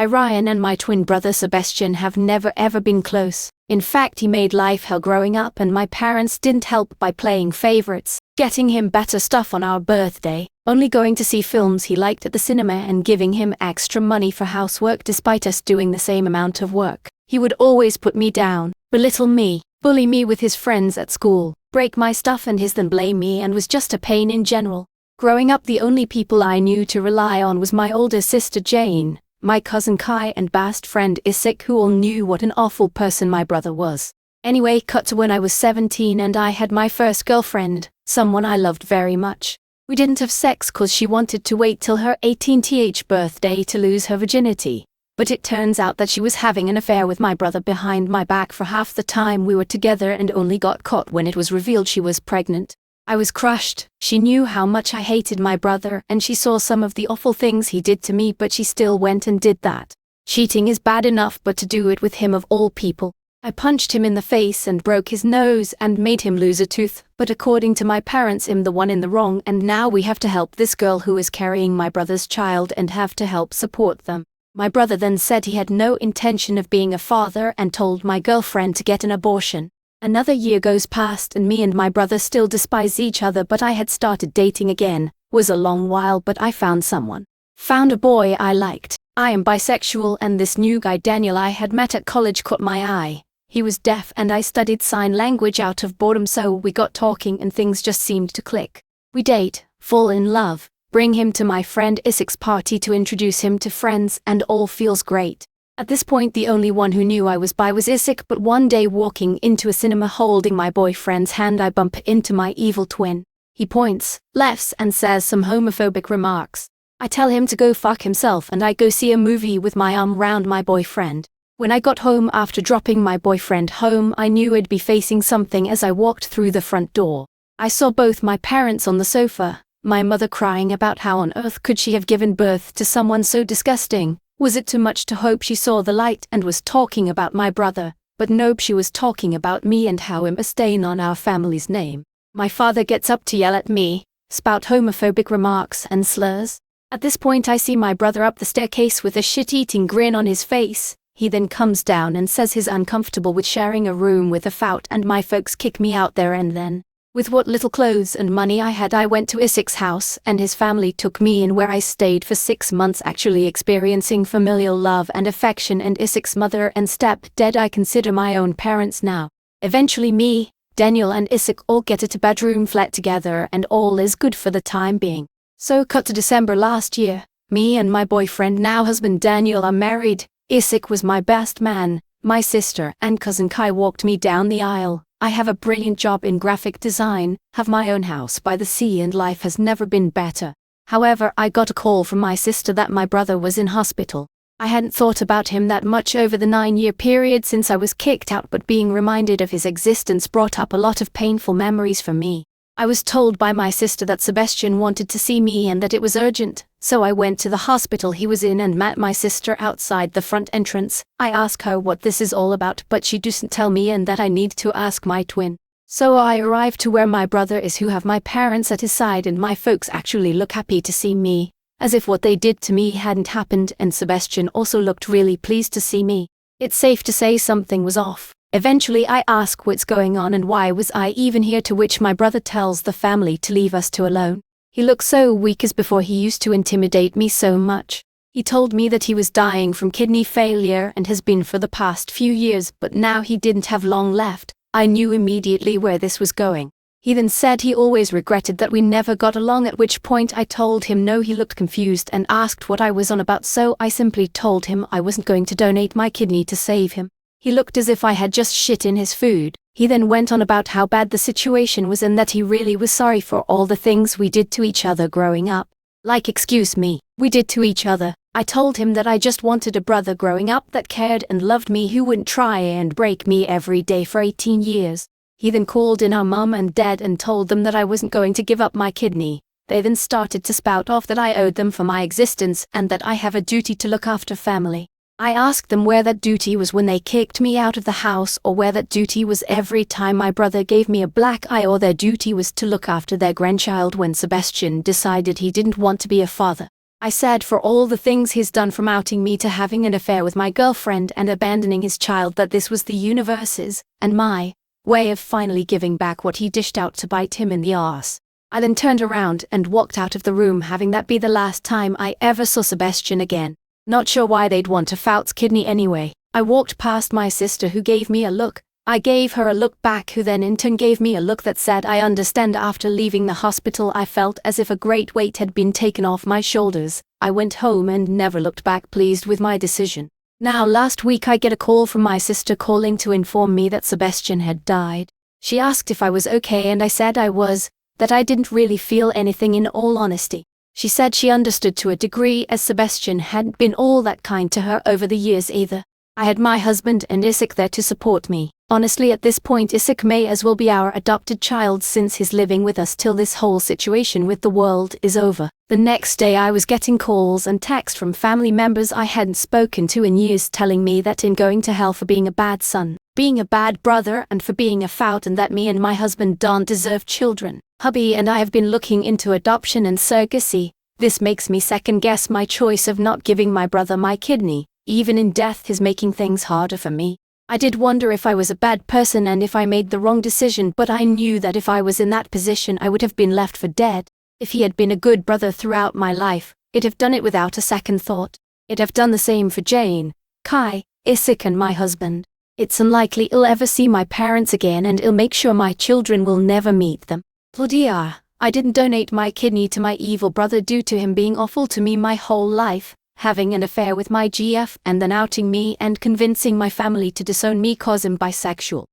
Ryan and my twin brother Sebastian have never ever been close. In fact, he made life hell growing up, and my parents didn't help by playing favorites, getting him better stuff on our birthday, only going to see films he liked at the cinema, and giving him extra money for housework despite us doing the same amount of work. He would always put me down, belittle me, bully me with his friends at school, break my stuff and his, then blame me, and was just a pain in general. Growing up, the only people I knew to rely on was my older sister Jane, my cousin Kai, and best friend Isaac, who all knew what an awful person my brother was. Anyway, cut to when I was 17 and I had my first girlfriend, someone I loved very much. We didn't have sex cause she wanted to wait till her 18th birthday to lose her virginity. But it turns out that she was having an affair with my brother behind my back for half the time we were together, and only got caught when it was revealed she was pregnant. I was crushed. She knew how much I hated my brother, and she saw some of the awful things he did to me, but she still went and did that. Cheating is bad enough, but to do it with him of all people. I punched him in the face and broke his nose and made him lose a tooth, but according to my parents, I'm the one in the wrong, and now we have to help this girl who is carrying my brother's child and have to help support them. My brother then said he had no intention of being a father and told my girlfriend to get an abortion. Another year goes past and me and my brother still despise each other, but I had started dating again. Was a long while, but I found someone. Found a boy I liked. I am bisexual, and this new guy Daniel I had met at college caught my eye. He was deaf and I studied sign language out of boredom, so we got talking and things just seemed to click. We date, fall in love, bring him to my friend Isaac's party to introduce him to friends, and all feels great. At this point, the only one who knew I was bi was Isaac, but one day walking into a cinema holding my boyfriend's hand, I bump into my evil twin. He points, laughs, and says some homophobic remarks. I tell him to go fuck himself, and I go see a movie with my arm round my boyfriend. When I got home after dropping my boyfriend home, I knew I'd be facing something as I walked through the front door. I saw both my parents on the sofa, my mother crying about how on earth could she have given birth to someone so disgusting. Was it too much to hope she saw the light and was talking about my brother? But nope, she was talking about me and how I'm a stain on our family's name. My father gets up to yell at me, spout homophobic remarks and slurs. At this point, I see my brother up the staircase with a shit-eating grin on his face. He then comes down and says he's uncomfortable with sharing a room with a fout, and my folks kick me out there and then. With what little clothes and money I had, I went to Isaac's house, and his family took me in, where I stayed for 6 months, actually experiencing familial love and affection, and Isaac's mother and step-dad I consider my own parents now. Eventually me, Daniel, and Isaac all get a two-bedroom flat together, and all is good for the time being. So cut to December last year. Me and my boyfriend, now husband Daniel, are married. Isaac was my best man. My sister and cousin Kai walked me down the aisle. I have a brilliant job in graphic design, have my own house by the sea, and life has never been better. However, I got a call from my sister that my brother was in hospital. I hadn't thought about him that much over the 9-year period since I was kicked out, but being reminded of his existence brought up a lot of painful memories for me. I was told by my sister that Sebastian wanted to see me and that it was urgent, so I went to the hospital he was in and met my sister outside the front entrance. I asked her what this is all about, but she doesn't tell me, and that I need to ask my twin. So I arrived to where my brother is, who have my parents at his side, and my folks actually look happy to see me, as if what they did to me hadn't happened, and Sebastian also looked really pleased to see me. It's safe to say something was off. Eventually I ask what's going on and why was I even here, to which my brother tells the family to leave us two alone. He looks so weak, as before he used to intimidate me so much. He told me that he was dying from kidney failure and has been for the past few years, but now he didn't have long left. I knew immediately where this was going. He then said he always regretted that we never got along, at which point I told him no. He looked confused and asked what I was on about, so I simply told him I wasn't going to donate my kidney to save him. He looked as if I had just shit in his food. He then went on about how bad the situation was and that he really was sorry for all the things we did to each other growing up. Like, excuse me, we did to each other. I told him that I just wanted a brother growing up that cared and loved me, who wouldn't try and break me every day for 18 years. He then called in our mum and dad and told them that I wasn't going to give up my kidney. They then started to spout off that I owed them for my existence and that I have a duty to look after family. I asked them where that duty was when they kicked me out of the house, or where that duty was every time my brother gave me a black eye, or their duty was to look after their grandchild when Sebastian decided he didn't want to be a father. I said for all the things he's done, from outing me to having an affair with my girlfriend and abandoning his child, that this was the universe's and my way of finally giving back what he dished out to bite him in the arse. I then turned around and walked out of the room, having that be the last time I ever saw Sebastian again. Not sure why they'd want a Fouts kidney anyway. I walked past my sister, who gave me a look. I gave her a look back, who then in turn gave me a look that said I understand. After leaving the hospital, I felt as if a great weight had been taken off my shoulders. I went home and never looked back, pleased with my decision. Now last week I get a call from my sister calling to inform me that Sebastian had died. She asked if I was okay, and I said I was, that I didn't really feel anything in all honesty. She said she understood to a degree, as Sebastian hadn't been all that kind to her over the years either. I had my husband and Isaac there to support me. Honestly, at this point Isaac may as well be our adopted child, since he's living with us till this whole situation with the world is over. The next day I was getting calls and texts from family members I hadn't spoken to in years, telling me that I'm going to hell for being a bad son, being a bad brother, and for being a Fout, and that me and my husband don't deserve children. Hubby and I have been looking into adoption and surrogacy. This makes me second guess my choice of not giving my brother my kidney. Even in death is making things harder for me. I did wonder if I was a bad person and if I made the wrong decision, but I knew that if I was in that position I would have been left for dead. If he had been a good brother throughout my life, I'd have done it without a second thought. I'd have done the same for Jane, Kai, Isaac and my husband. It's unlikely I'll ever see my parents again, and I'll make sure my children will never meet them. Bloody I didn't donate my kidney to my evil brother due to him being awful to me my whole life, having an affair with my GF and then outing me and convincing my family to disown me cause I'm bisexual.